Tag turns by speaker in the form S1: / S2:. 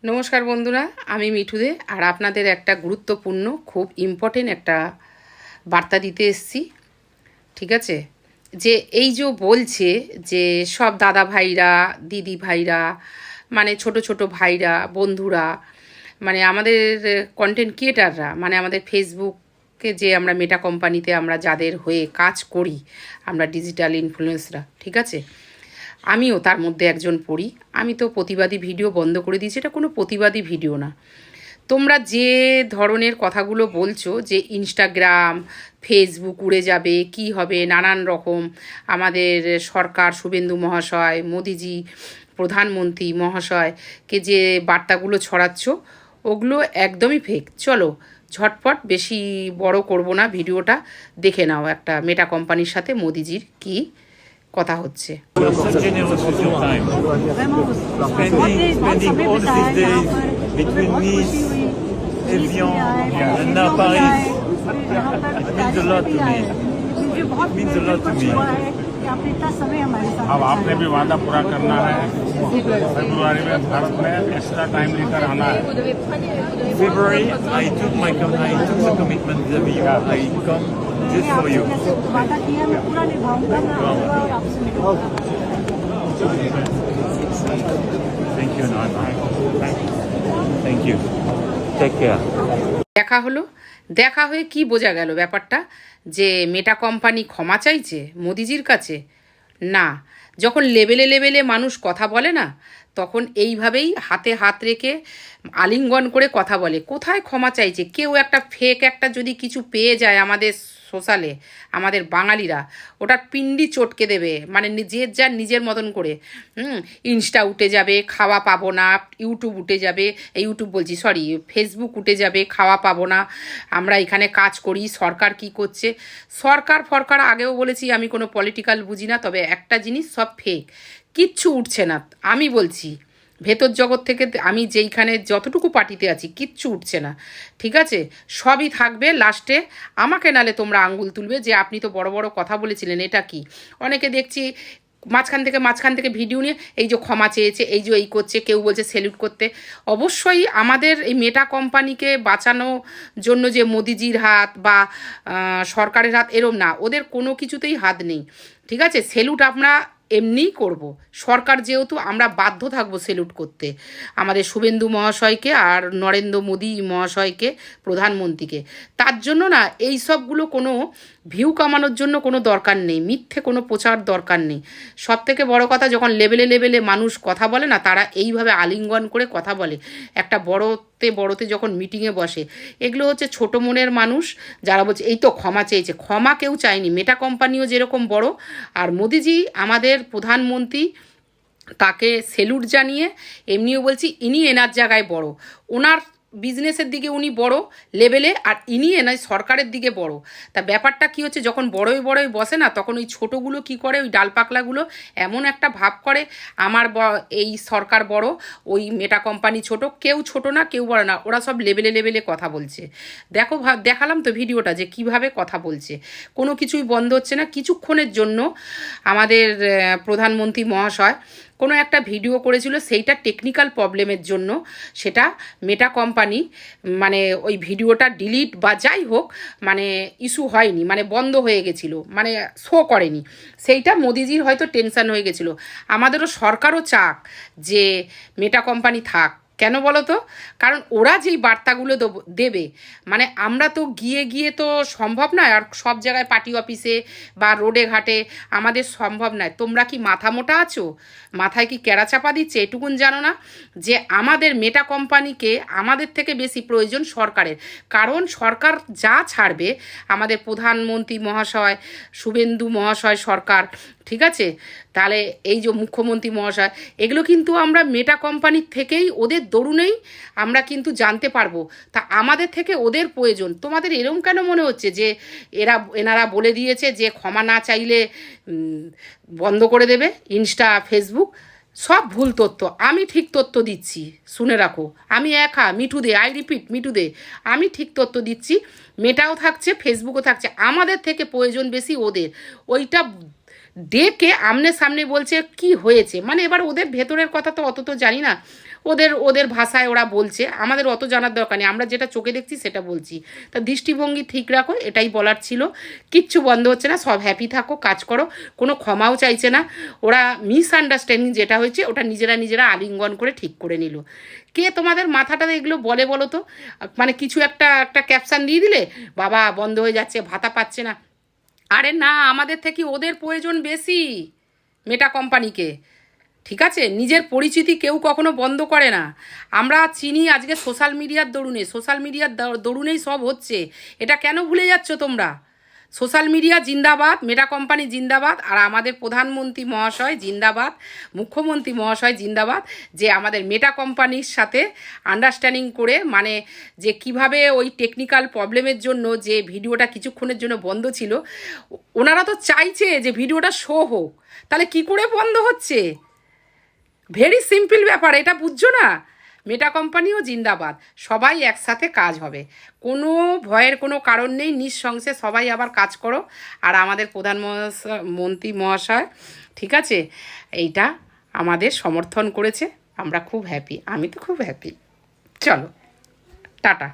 S1: নমস্কার বন্ধুরা, আমি মিঠু দে আর আপনাদের একটা গুরুত্বপূর্ণ খুব ইম্পর্টেন্ট একটা বার্তা দিতে এসেছি। ঠিক আছে, যে এই যে বলছে যে সব দাদা ভাইরা, দিদি ভাইরা, মানে ছোট ছোট ভাইরা, বন্ধুরা, মানে আমাদের কন্টেন্ট ক্রিয়েটাররা, মানে আমাদের ফেসবুকে যে আমরা মেটা কোম্পানিতে আমরা যাদের হয়ে কাজ করি, আমরা ডিজিটাল ইনফ্লুয়েন্সরা, ঠিক আছে, আমিও তার মধ্যে একজন পড়ি। আমি তো প্রতিবাদী ভিডিও বন্ধ করে দিয়েছি, এটা কোনো প্রতিবাদী ভিডিও না। তোমরা যে ধরনের কথাগুলো বলছো যে ইনস্টাগ্রাম, ফেসবুক উড়ে যাবে, কি হবে, নানান রকম আমাদের সরকার, শুভেন্দু মহাশয়, মোদিজি, প্রধানমন্ত্রী মহাশয়কে যে বার্তাগুলো ছড়াচ্ছ, ওগুলো একদমই ফেক। চলো ঝটপট, বেশি বড় করব না, ভিডিওটা দেখে নাও। একটা মেটা কোম্পানির সাথে মোদিজির কি কথা হচ্ছে।
S2: Spending all these days between Nice, Evian, and now Paris. It means a lot to me. It means a lot to me.
S3: अब आपने भी वादा पूरा करना है। फरवरी में भारत में एक्स्ट्रा टाइम लेकर आना है।
S2: February, I took the commitment that I come just for you. Thank you, Nana. Thank you. Take care.
S1: দেখা হয়ে কি বোঝা গেল ব্যাপারটা, যে মেটা কোম্পানি ক্ষমা চাইছে মোদিজির কাছে? না, যখন লেভেলে লেভেলে মানুষ কথা বলে না, তখন এইভাবেই হাতে হাত রেখে আলিঙ্গন করে কথা বলে। কোথায় ক্ষমা চাইছে? কেউ একটা ফেক একটা যদি কিছু পেয়ে যায় আমাদের সোশ্যালে, আমাদের বাঙালিরা ওটার পিন্ডি চটকে দেবে, মানে যার নিজের মতন করে। ইনস্টা উঠে যাবে, খাওয়া পাবো না। ইউটিউব উঠে যাবে, ইউটিউব বলছি, সরি, ফেসবুক উঠে যাবে, খাওয়া পাবো না। আমরা এখানে কাজ করি, সরকার কি করছে? সরকার আগেও বলেছি, আমি কোনো পলিটিক্যাল বুঝি না, তবে একটা জিনিস, সব ফেক, কিচ্ছু উঠছে না। আমি বলছি ভেতর জগৎ থেকে, আমি যেইখানে যতটুকু পার্টিতে আছি, কিচ্ছু উঠছে না। ঠিক আছে, সবই থাকবে লাস্টে। আমাকে নালে তোমরা আঙ্গুল তুলবে যে আপনি তো বড় বড় কথা বলেছিলেন, এটা কি? অনেকে দেখছি মাঝখান থেকে ভিডিও নিয়ে এই যে ক্ষমা চেয়েছে, এই যে এই করছে, কেউ বলছে সেলুট করতে। অবশ্যই আমাদের এই মেটা কোম্পানিকে বাঁচানোর জন্য যে মোদিজির হাত বা সরকারের হাত, এরম না, ওদের কোনো কিছুতেই হাত নেই। ঠিক আছে, সেলুট আমরা এমনিই করব। সরকার যেহেতু, আমরা বাধ্য থাকবো সেলুট করতে আমাদের শুভেন্দু মহাশয়কে আর নরেন্দ্র মোদী মহাশয়কে, প্রধানমন্ত্রীকে। তার জন্য না এই সবগুলো কোনো ভিউ কামানোর জন্য কোনো দরকার নেই, মিথ্যে কোনো প্রচার দরকার নেই। সব থেকে বড় কথা, যখন লেভেলে লেভেলে মানুষ কথা বলে না, তারা এইভাবে আলিঙ্গন করে কথা বলে। একটা বড়তে যখন মিটিংয়ে বসে, এগুলো হচ্ছে ছোটো মনের মানুষ, যারা বলছে এই তো ক্ষমা চেয়েছে। ক্ষমা কেউ চায়নি। মেটা কোম্পানিও যেরকম বড়, আর মোদিজি আমাদের প্রধানমন্ত্রী, তাকে সেলুট জানিয়ে এমনিও বলছি, ইনি এনার জায়গায় বড়, ওনার বিজনেসের দিকে উনি বড় লেভেলে, আর ইনি এনার সরকারের দিকে বড়। তা ব্যাপারটা কি হচ্ছে, যখন বড়ই বসে না, তখন ওই ছোটোগুলো কি করে, ওই ডালপাকলাগুলো এমন একটা ভাব করে, আমার এই সরকার বড়, ওই মেটা কোম্পানি ছোট। কেউ ছোট না, কেউ বড় না, ওরা সব লেভেলে লেভেলে কথা বলছে। দেখালাম তো ভিডিওটা, যে কিভাবে কথা বলছে। কোনো কিছুই বন্ধ হচ্ছে না। কিছুক্ষণের জন্য আমাদের প্রধানমন্ত্রী মহাশয় কোনো একটা ভিডিও করেছিল, সেইটা টেকনিক্যাল প্রবলেমের জন্য সেটা মেটা কোম্পানি, মানে ওই ভিডিওটা ডিলিট বা যাই হোক, মানে ইস্যু হয়নি, মানে বন্ধ হয়ে গেছিলো, মানে শো করেনি। সেইটা মোদিজির হয়তো টেনশন হয়ে গেছিলো। আমাদেরও সরকারও চাক যে মেটা কোম্পানি থাক। কেন বলো তো? কারণ ওরা যেই বার্তাগুলো দেবে, মানে আমরা তো গিয়ে তো সম্ভব নয়, আর সব জায়গায় পার্টি অফিসে বা রোডে ঘাটে আমাদের সম্ভব নয়। তোমরা কি মাথা মোটা আছো? মাথায় কি ক্যাড়া চাপা দিচ্ছে? এটুকুন জানো না যে আমাদের মেটা কোম্পানিকে আমাদের থেকে বেশি প্রয়োজন সরকারের। কারণ সরকার যা ছাড়বে, আমাদের প্রধানমন্ত্রী মহাশয়, শুভেন্দু মহাশয় সরকার, ঠিক আছে, তাহলে এই যে মুখ্যমন্ত্রী মহাশয়, এগুলো কিন্তু আমরা মেটা কোম্পানির থেকেই, ওদের দরুনেই আমরা কিন্তু জানতে পারবো। তা আমাদের থেকে ওদের প্রয়োজন। তোমাদের এরকম কেন মনে হচ্ছে যে এনারা বলে দিয়েছে যে ক্ষমা না চাইলে বন্ধ করে দেবে ইনস্টা, ফেসবুক? সব ভুল তথ্য। আমি ঠিক তথ্য দিচ্ছি, শুনে রাখো। আমি মিঠু দে, আই রিপিট, মিঠু দে, আমি ঠিক তথ্য দিচ্ছি। মেটাও থাকছে, ফেসবুকও থাকছে। আমাদের থেকে প্রয়োজন বেশি ওদের। ওইটা ডেকে আমনে সামনে বলছে কি হয়েছে, মানে এবার ওদের ভেতরের কথা তো অত তো জানি না। ওদের ওদের ভাষায় ওরা বলছে, আমাদের অত জানার দরকার নেই, আমরা যেটা চোখে দেখছি সেটা বলছি। তা দৃষ্টিভঙ্গি ঠিক রাখো, এটাই বলার ছিল। কিচ্ছু বন্ধ হচ্ছে না, সব হ্যাপি থাকো, কাজ করো, কোনো ক্ষমাও চাইছে না। ওরা মিসআন্ডারস্ট্যান্ডিং যেটা হয়েছে ওটা নিজেরা নিজেরা আলিঙ্গন করে ঠিক করে নিল। কে তোমাদের মাথাটা এগুলো বলে বলো তো? মানে কিছু একটা একটা ক্যাপশন দিয়ে দিলে বাবা বন্ধ হয়ে যাচ্ছে, ভাতা পাচ্ছে না। আরে না, আমাদের থেকে ওদের প্রয়োজন বেশি মেটা কোম্পানিকে। ঠিক আছে, নিজের পরিচিতি কেউ কখনো বন্ধ করে না। আমরা চিনি আজকে সোশ্যাল মিডিয়ার দরুনেই সব হচ্ছে। এটা কেন ভুলে যাচ্ছ তোমরা? সোশ্যাল মিডিয়া জিন্দাবাদ, মেটা কোম্পানি জিন্দাবাদ, আর আমাদের প্রধানমন্ত্রী মহাশয় জিন্দাবাদ, মুখ্যমন্ত্রী মহাশয় জিন্দাবাদ, যে আমাদের মেটা কোম্পানির সাথে আন্ডারস্ট্যান্ডিং করে, মানে যে কিভাবে ওই টেকনিক্যাল প্রবলেমের জন্য যে ভিডিওটা কিছুক্ষণের জন্য বন্ধ ছিল, ওনারা তো চাইছে যে ভিডিওটা শো হোক, তাহলে কি করে বন্ধ হচ্ছে? ভেরি সিম্পল ব্যাপার, এটা বুঝছো না? মেটা কোম্পানিও জিন্দাবাদ, সবাই একসাথে কাজ হবে, কোনো ভয়ের কোনো কারণ নেই, নিঃসংশে সবাই আবার কাজ করো। আর আমাদের প্রধানমন্ত্রী মহাশয়, ঠিক আছে, এইটা আমাদের সমর্থন করেছে, আমরা খুব হ্যাপি, আমি তো খুব হ্যাপি। চলো, টাটা।